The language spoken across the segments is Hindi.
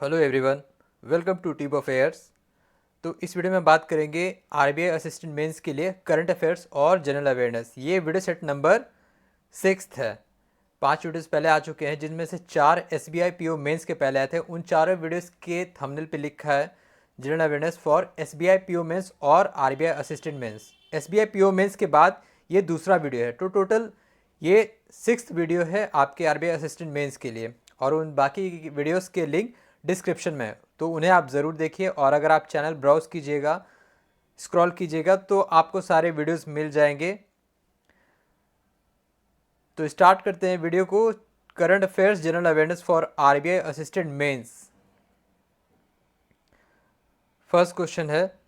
Hello everyone, welcome to tip affairs. तो इस वीडियो में बात करेंगे आरबीआई असिस्टेंट मेंस के लिए करंट अफेयर्स और जनरल अवेयरनेस। ये वीडियो सेट नंबर 6 है। 5 वीडियोस पहले आ चुके हैं, जिनमें से 4 एसबीआई पीओ मेंस के पहले आए थे। उन चारों वीडियोस के थंबनेल पे लिखा है general awareness for SBI PO mains और RBI assistant mains. SBI PO mains के बाद ये दूसरा वीडियो है। तो टोटल ये 6th वीडियो है आपके आरबीआई असिस्टेंट मेंस के लिए, और उन बाकी वीडियोस के लिंक डिस्क्रिप्शन में है, तो उन्हें आप ज़रूर देखिए। और अगर आप चैनल ब्राउज कीजिएगा, स्क्रॉल कीजिएगा, तो आपको सारे वीडियोस मिल जाएंगे। तो स्टार्ट करते हैं वीडियो को। Current affairs general awareness for RBI assistant mains. First question है,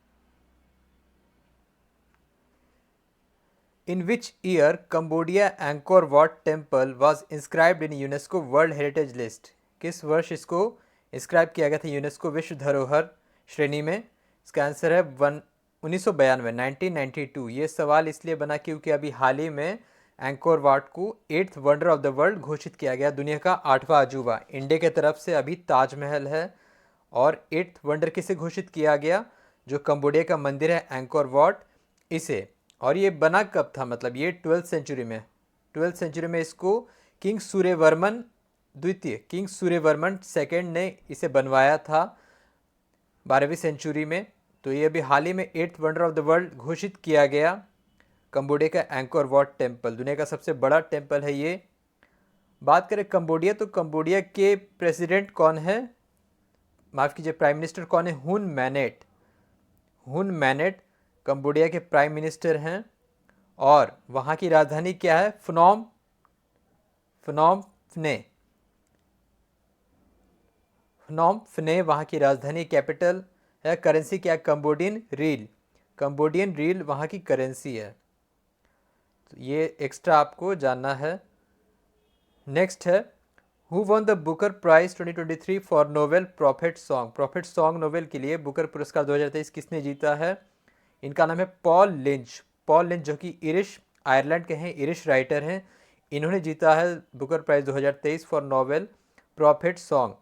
in which year Cambodia Angkor Wat temple was inscribed in UNESCO world heritage list. किस वर्ष इसको इंस्क्राइब किया गया था यूनेस्को विश्व धरोहर श्रेणी में? इसका आंसर है 1992, 1992। ये सवाल इसलिए बना क्योंकि अभी हाल ही में एंकोर वाट को 8th wonder of the world घोषित किया गया। दुनिया का 8वां अजूबा इंडिया की तरफ से अभी ताजमहल है। और 8th वंडर किसे घोषित किया गया? जो कंबोडिया का मंदिर है एंकोर वाट, इसे। और ये बना कब था? मतलब ये 12th सेंचुरी में। 12th सेंचुरी में इसको किंग सूर्यवर्मन द्वितीय, किंग सूर्यवर्मन सेकेंड ने इसे बनवाया था 12वीं सेंचुरी में। तो ये अभी हाल ही में 8th wonder of the world घोषित किया गया। कंबोडिया का एंकोर वाट टेम्पल दुनिया का सबसे बड़ा टेम्पल है ये। बात करें कंबोडिया, तो कंबोडिया के प्रेसिडेंट कौन है? माफ़ कीजिए, प्राइम मिनिस्टर कौन है? हुन मैनेट। हुन मैनेट कंबोडिया के प्राइम मिनिस्टर हैं। और वहाँ की राजधानी क्या है? फनोम फनोम फने। फनोम फने वहाँ की राजधानी, कैपिटल है। करेंसी क्या है? Cambodian reel. कंबोडियन रील वहाँ की करेंसी है। तो ये एक्स्ट्रा आपको जानना है। नेक्स्ट है, who won the Booker Prize 2023 for novel Prophet Song. Prophet Song novel के लिए बुकर पुरस्कार 2023 किसने जीता है? इनका नाम है पॉल लिंच। पॉल लिंच जो कि इरिश आयरलैंड के हैं, इरिश राइटर हैं। इन्होंने जीता है Booker Prize 2023 for novel Prophet Song.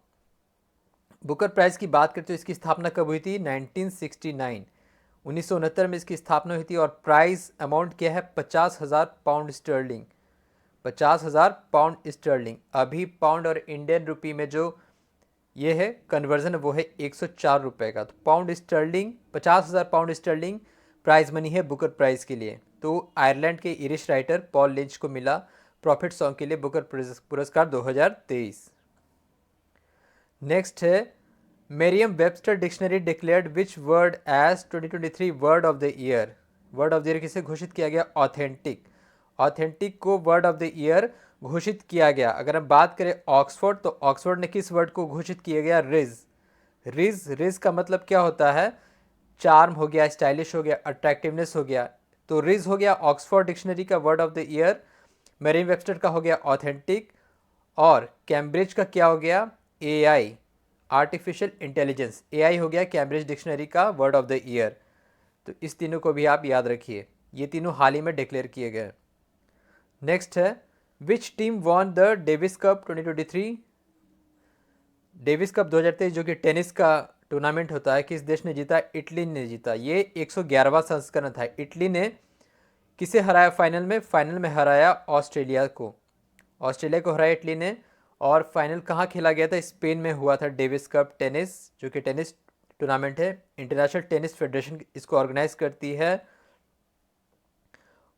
Booker Prize की बात करते हो, इसकी स्थापना कब हुई थी? 1969, 1969 में इसकी स्थापना हुई थी। और प्राइज अमाउंट क्या है? 50,000 पाउंड स्टर्लिंग। 50,000 pound Stirling. अभी पाउंड और इंडियन रुपी में जो ये है कन्वर्जन, वो है 104 रुपये का। तो pound sterling, 50,000 pound sterling prize money है बुकर प्राइज के लिए। तो आयरलैंड के इरिश राइटर पॉल लिंच को मिला प्रॉफिट सॉन्ग के लिए बुकर पुरस्कार 2023। नेक्स्ट है, Merriam Webster dictionary declared which word as 2023 word of the year. Word of the year किसे घोषित किया गया? ऑथेंटिक। ऑथेंटिक को वर्ड ऑफ द ईयर घोषित किया गया। अगर हम बात करें ऑक्सफोर्ड, तो ऑक्सफोर्ड ने किस वर्ड को घोषित किया गया? रिज। रिज, रिज का मतलब क्या होता है? चार्म हो गया, स्टाइलिश हो गया, अट्रैक्टिवनेस हो गया। तो रिज हो गया ऑक्सफोर्ड डिक्शनरी का word of the year. मेरियम Webster का हो गया ऑथेंटिक। और कैम्ब्रिज का क्या हो गया? AI, artificial intelligence. एआई हो गया कैम्ब्रिज डिक्शनरी का वर्ड ऑफ द ईयर। तो इस तीनों को भी आप याद रखिए, ये तीनों हाल ही में डिक्लेयर किए गए। नेक्स्ट है, which team won the Davis cup 2023। Davis cup 2023 जो कि टेनिस का टूर्नामेंट होता है, किस देश ने जीता? इटली ने जीता। ये 111वां संस्करण था। इटली ने किसे हराया फाइनल में? फाइनल में हराया ऑस्ट्रेलिया को। ऑस्ट्रेलिया को हराया इटली ने। और फाइनल कहाँ खेला गया था? स्पेन में हुआ था डेविस कप टेनिस, जो कि टेनिस टूर्नामेंट है। इंटरनेशनल टेनिस फेडरेशन इसको ऑर्गेनाइज करती है।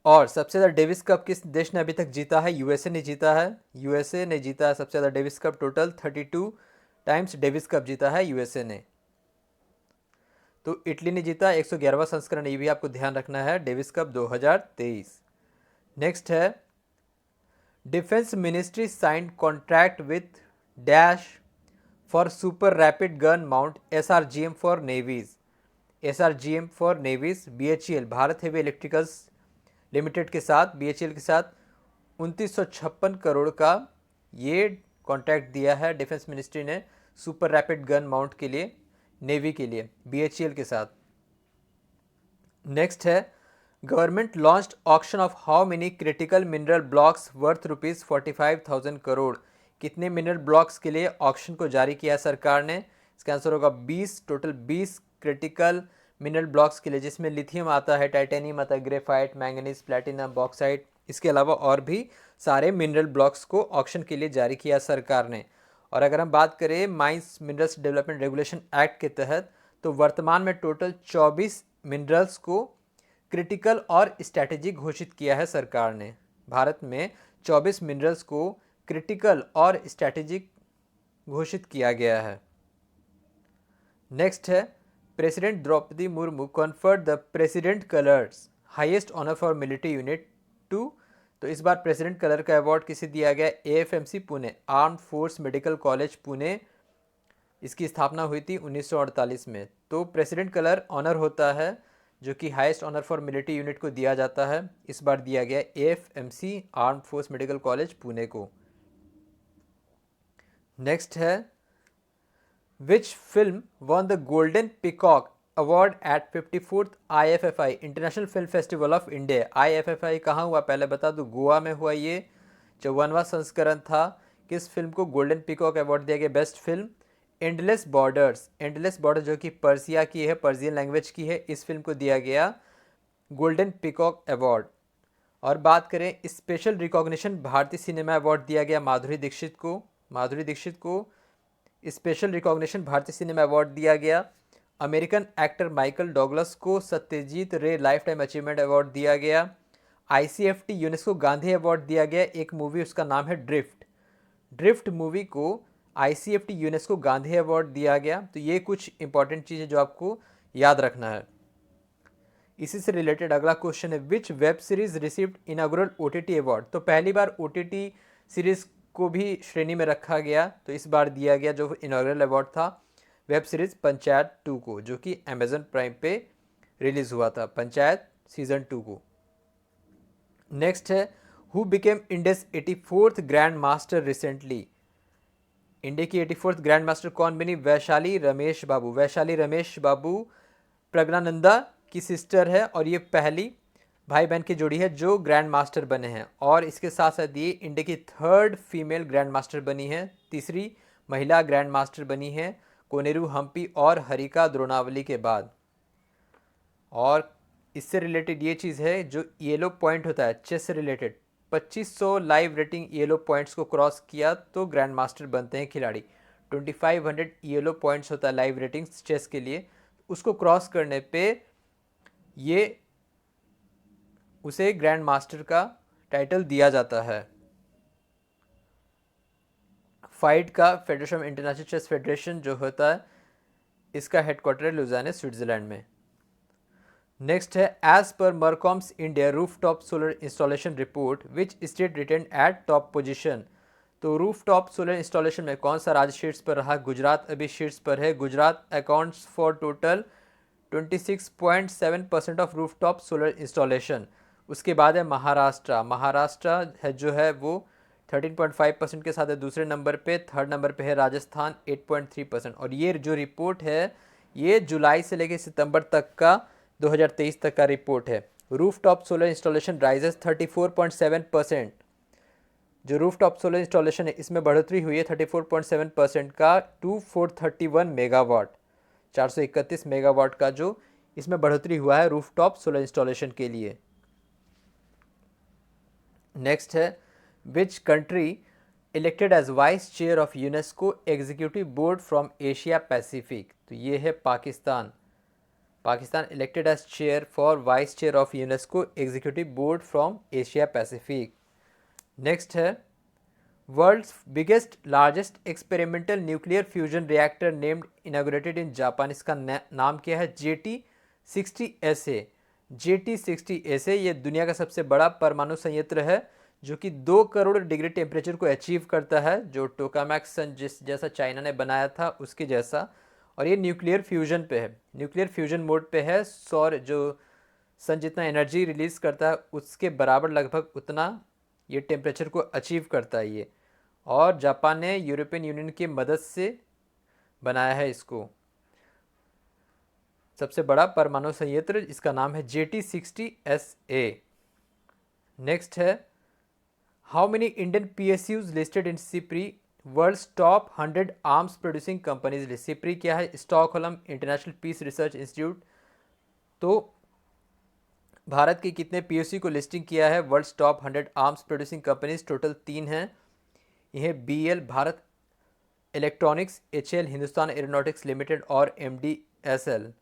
और सबसे ज़्यादा डेविस कप किस देश ने अभी तक जीता है? यूएसए ने जीता है। यूएसए ने जीता है सबसे ज़्यादा Davis cup. Total 32 times Davis cup जीता है यूएसए ने। तो इटली ने जीता 111वां संस्करण, ये भी आपको ध्यान रखना है, डेविस कप 2023। नेक्स्ट है, defence ministry signed contract with dash for super rapid gun mount SRGM for navies. SRGM for navies BHEL, Bharat heavy electricals limited के साथ, बीएचईएल के साथ 2956 करोड़ का ये कॉन्ट्रैक्ट दिया है डिफेंस मिनिस्ट्री ने सुपर रैपिड गन माउंट के लिए, नेवी के लिए, बीएचईएल के साथ। नेक्स्ट है, government launched auction of how many critical mineral blocks worth rupees 45,000 crore. कितने मिनरल ब्लॉक्स के लिए ऑक्शन को जारी किया सरकार ने? इसका आंसर होगा 20, टोटल 20 क्रिटिकल मिनरल ब्लॉक्स के लिए, जिसमें लिथियम आता है, टाइटेनियम आता है, ग्रेफाइट, मैंगनीज, प्लेटिनम, बॉक्साइट, इसके अलावा और भी सारे मिनरल ब्लॉक्स को ऑक्शन के लिए जारी किया सरकार ने। और अगर हम बात करें mines minerals development regulation act के तहत, तो वर्तमान में टोटल 24 मिनरल्स को क्रिटिकल और स्ट्रैटेजिक घोषित किया है सरकार ने। भारत में 24 मिनरल्स को क्रिटिकल और स्ट्रैटेजिक घोषित किया गया है। नेक्स्ट है, President Droupadi Murmu conferred the president colours highest honour for military unit 2। तो इस बार प्रेसिडेंट कलर का अवार्ड किसे दिया गया? AFMC Pune, arm force medical college Pune, इसकी स्थापना हुई थी 1948 में। तो प्रेसिडेंट कलर ऑनर होता है जो कि highest honour for military unit को दिया जाता है, इस बार दिया गया AFMC arm force medical college Pune को। नेक्स्ट है, which film won the golden peacock award at 54th IFFI international film festival of India. IFFI कहाँ हुआ पहले बता दूँ? गोवा में हुआ। ये 54वां संस्करण था। किस फिल्म को गोल्डन पिकॉक अवार्ड दिया गया? Best film endless borders. Endless border जो कि पर्सिया की है, पर्सियन लैंग्वेज की है, इस फिल्म को दिया गया गोल्डन पिकॉक अवार्ड। और बात करें स्पेशल रिकॉग्निशन भारतीय सिनेमा अवार्ड दिया गया माधुरी दीक्षित को। माधुरी दीक्षित को स्पेशल रिकॉग्निशन भारतीय सिनेमा अवार्ड दिया गया। अमेरिकन एक्टर माइकल डॉगलस को सत्यजीत रे लाइफ टाइम अचीवमेंट अवार्ड दिया गया। ICFT यूनेस्को गांधी अवार्ड दिया गया। एक मूवी उसका नाम है ड्रिफ्ट। ड्रिफ्ट मूवी को ICFT यूनेस्को गांधी अवार्ड दिया गया। तो ये कुछ इंपॉर्टेंट चीज़ें जो आपको याद रखना है। इसी से रिलेटेड अगला क्वेश्चन है, which web series received inaugural OTT award. तो पहली बार OTT सीरीज को भी श्रेणी में रखा गया, तो इस बार दिया गया जो इनॉग्रल अवार्ड था वेब सीरीज पंचायत 2 को, जो कि अमेजन प्राइम पे रिलीज हुआ था, पंचायत सीजन 2 को। नेक्स्ट है, who became India's 84th grand master recently. India की 84th ग्रैंड मास्टर कौन बनी? वैशाली रमेश बाबू। वैशाली रमेश बाबू प्रज्ञानंदा की सिस्टर है और ये पहली भाई बहन की जोड़ी है जो ग्रैंड मास्टर बने हैं। और इसके साथ साथ ये इंडिया की 3rd फीमेल ग्रैंड मास्टर बनी है, तीसरी महिला ग्रैंड मास्टर बनी है कोनेरू हम्पी और हरिका द्रोणावली के बाद। और इससे रिलेटेड ये चीज़ है, जो येलो पॉइंट होता है चेस से related, 2500 live rating yellow points को क्रॉस किया तो ग्रैंड मास्टर बनते हैं खिलाड़ी। 2500 येलो पॉइंट्स होता है लाइव रेटिंग्स चेस के लिए, उसको क्रॉस करने पे ये उसे ग्रैंड मास्टर का टाइटल दिया जाता है। फाइट का फेडरेशन इंटरनेशनल चेस फेडरेशन जो होता है, इसका हेडक्वार्टर है लुधियाना स्विट्जरलैंड में। नेक्स्ट है, as per Mercom India rooftop solar installation report which state retain at top position. तो रूफटॉप सोलर इंस्टॉलेशन में कौन सा राज्य शीर्ष पर रहा? गुजरात अभी शीर्ष पर है। Gujarat accounts for total 26.7% of rooftop solar installation. उसके बाद है महाराष्ट्र। महाराष्ट्र है जो है वो 13.5% के साथ है दूसरे नंबर पे। थर्ड नंबर पे है राजस्थान 8.3%। और ये जो रिपोर्ट है ये जुलाई से लेकर सितंबर तक का 2023 तक का रिपोर्ट है। Rooftop solar installation rises 34.7%। जो रूफटॉप सोलर इंस्टॉलेशन है इसमें बढ़ोतरी हुई है 34.7% का 2431 मेगावाट, 431 मेगावाट का जो इसमें बढ़ोतरी हुआ है रूफटॉप सोलर इंस्टॉलेशन के लिए। नेक्स्ट है, which country elected as vice chair of UNESCO executive board from Asia Pacific. तो ये है Pakistan. Pakistan elected as chair for vice chair of UNESCO executive board from Asia Pacific. Next है, world's biggest largest experimental nuclear fusion reactor named inaugurated in Japan. इसका नाम क्या है? JT60SA। JT60SA ये दुनिया का सबसे बड़ा परमाणु संयंत्र है जो कि 2 करोड़ डिग्री टेम्परेचर को अचीव करता है, जो टोकामैक सन जैसा चाइना ने बनाया था उसके जैसा। और ये न्यूक्लियर फ्यूजन पे है, न्यूक्लियर फ्यूजन मोड पे है। सौर जो सन जितना एनर्जी रिलीज करता है उसके बराबर लगभग उतना ये टेम्परेचर को अचीव करता है ये। और जापान ने यूरोपियन यूनियन की मदद से बनाया है इसको। सबसे बड़ा परमाणु संयंत्र, इसका नाम है JT60SA। नेक्स्ट है, how many Indian PSUs listed in SIPRI world's top 100 arms producing companies list. SIPRI क्या है? Stockholm International Peace Research Institute. तो भारत के कितने पीओसी को लिस्टिंग किया है world's top 100 arms producing companies? Total 3 हैं। यह BL Bharat Electronics, HL Hindustan Aeronautics Limited और MDSL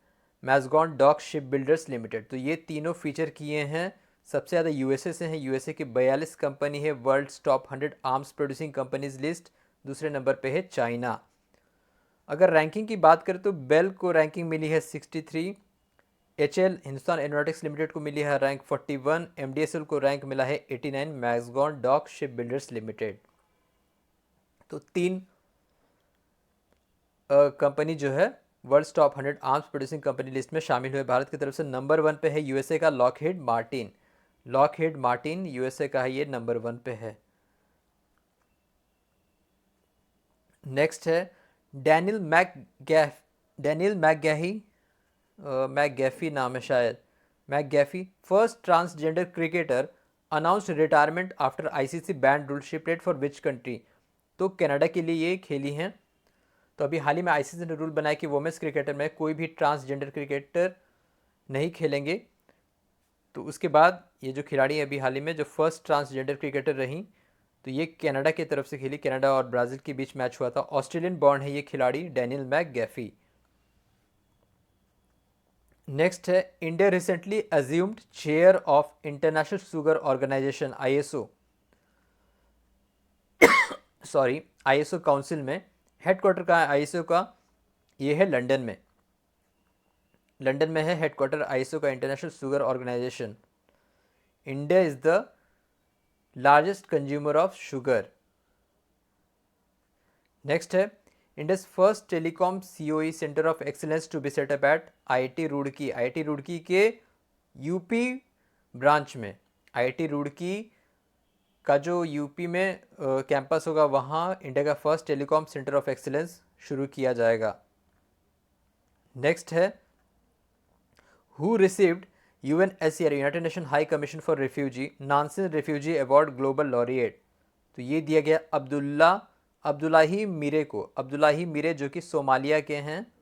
Mazagon Dock Ship Builders Limited. तो ये तीनों फीचर किए हैं। सबसे ज़्यादा यूएसए से हैं। यूएसए की 42 कंपनी है world's top 100 arms producing companies list. दूसरे नंबर पे है चाइना। अगर रैंकिंग की बात करें तो बेल को रैंकिंग मिली है 63, एचएल हिंदुस्तान एरोनॉटिक्स लिमिटेड को मिली है रैंक 41, एमडीएसएल को रैंक मिला है 89, Mazagon Dock Ship Builders Limited. तो 3 कंपनी जो है world's top 100 arms producing company list में शामिल हुए। भारत की तरफ से नंबर 1 पे है यूएसए का Lockheed Martin. Lockheed Martin USA का है, ये नंबर 1 पे है। नेक्स्ट है डैनियल मैकगैफी नाम है शायद, McGahey first transgender cricketer announced retirement after ICC banned rule she played for which country. तो कनाडा के लिए ये खेली हैं। तो अभी हाल ही में आईसीसी ने रूल बनाया कि वुमेंस क्रिकेटर में कोई भी ट्रांसजेंडर क्रिकेटर नहीं खेलेंगे। तो उसके बाद ये जो खिलाड़ी है अभी हाल ही में जो फर्स्ट ट्रांसजेंडर क्रिकेटर रही, तो ये कनाडा की तरफ से खेली। कनाडा और ब्राज़ील के बीच मैच हुआ था। ऑस्ट्रेलियन बॉर्न है ये खिलाड़ी डैनियल मैकगैफी। नेक्स्ट है India recently assumed chair of International sugar Organization ISO council में। हेडक्वार्टर कहाँ है आईएसओ का? ये है लंदन में। लंदन में है हेडक्वार्टर आईएसओ का, international sugar organization. India is the largest consumer of sugar. Next है India's first telecom COE centre of excellence to be setup at IIT Roorkee. IIT Roorkee के यूपी ब्रांच में, आईआईटी रुड़की का जो यूपी में कैंपस होगा वहाँ इंडिया का first telecom centre of excellence शुरू किया जाएगा। नेक्स्ट है who received UNHCR united nation high commission for refugee Nansen refugee award global laureate. तो ये दिया गया अब्दुल्लाही मीरे को। अब्दुल्लाही मीरे जो कि सोमालिया के हैं,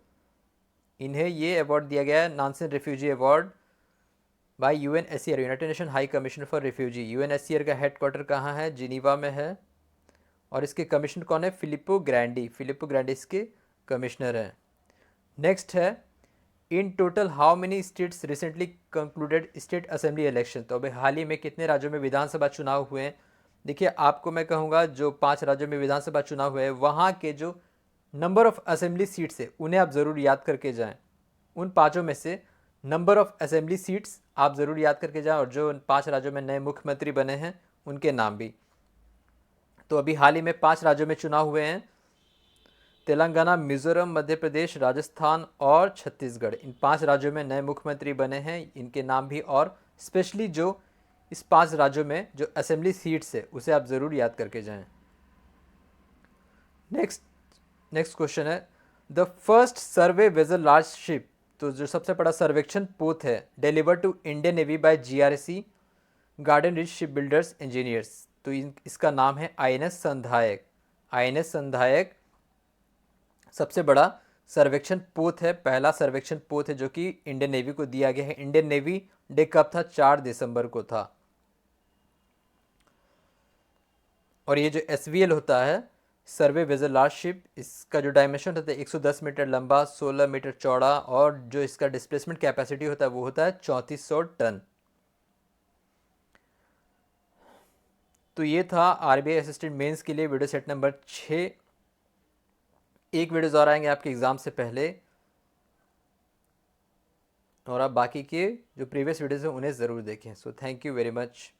इन्हें ये अवार्ड दिया गया है Nansen refugee award bye UNHCR united nation high commission for refugee. UNHCR का हेडक्वार्टर कहाँ है? जिनीवा में है। और इसके कमिश्नर कौन है? फिलिपो ग्रैंडी इसके कमिश्नर हैं। नेक्स्ट है in total how many states recently concluded state assembly election. तो अभी हाल ही में कितने राज्यों में विधानसभा चुनाव हुए हैं? देखिए आपको मैं कहूँगा जो 5 राज्यों में विधानसभा चुनाव हुए हैं वहाँ के जो नंबर ऑफ असेंबली सीट्स है उन्हें आप ज़रूर याद करके जाएं। उन 5 में से नंबर ऑफ असेंबली सीट्स आप ज़रूर याद करके जाएं और जो 5 राज्यों में नए मुख्यमंत्री बने हैं उनके नाम भी। तो अभी हाल ही में 5 राज्यों में चुनाव हुए हैं, तेलंगाना, मिजोरम, मध्य प्रदेश, राजस्थान और छत्तीसगढ़। इन 5 राज्यों में नए मुख्यमंत्री बने हैं, इनके नाम भी। और स्पेशली जो इस 5 राज्यों में जो असेंबली सीट्स है उसे आप ज़रूर याद करके जाएं। नेक्स्ट क्वेश्चन है the first survey vessel large ship. तो जो सबसे बड़ा सर्वेक्षण पोत है deliver to Indian Navy by GRC Garden Reach Ship Builders Engineers. तो इसका नाम है आईएनएस संधायक। आईएनएस संधायक सबसे बड़ा सर्वेक्षण पोत है, पहला सर्वेक्षण पोत है जो कि इंडियन नेवी को दिया गया है। इंडियन नेवी डे कब था? 4 दिसंबर को था। और ये जो एसवीएल होता है सर्वे वेजल लार्ज शिप, इसका जो डायमेंशन होता है 110 मीटर लंबा, 16 मीटर चौड़ा और जो इसका डिस्प्लेसमेंट कैपेसिटी होता है वो होता है 3400 टन। तो ये था आरबीआई असिस्टेंट मेंस के लिए वीडियो सेट नंबर 6। एक वीडियोज़ और आएंगे आपके एग्ज़ाम से पहले और आप बाकी के जो प्रीवियस वीडियोज़ हैं उन्हें ज़रूर देखें। So thank you very much.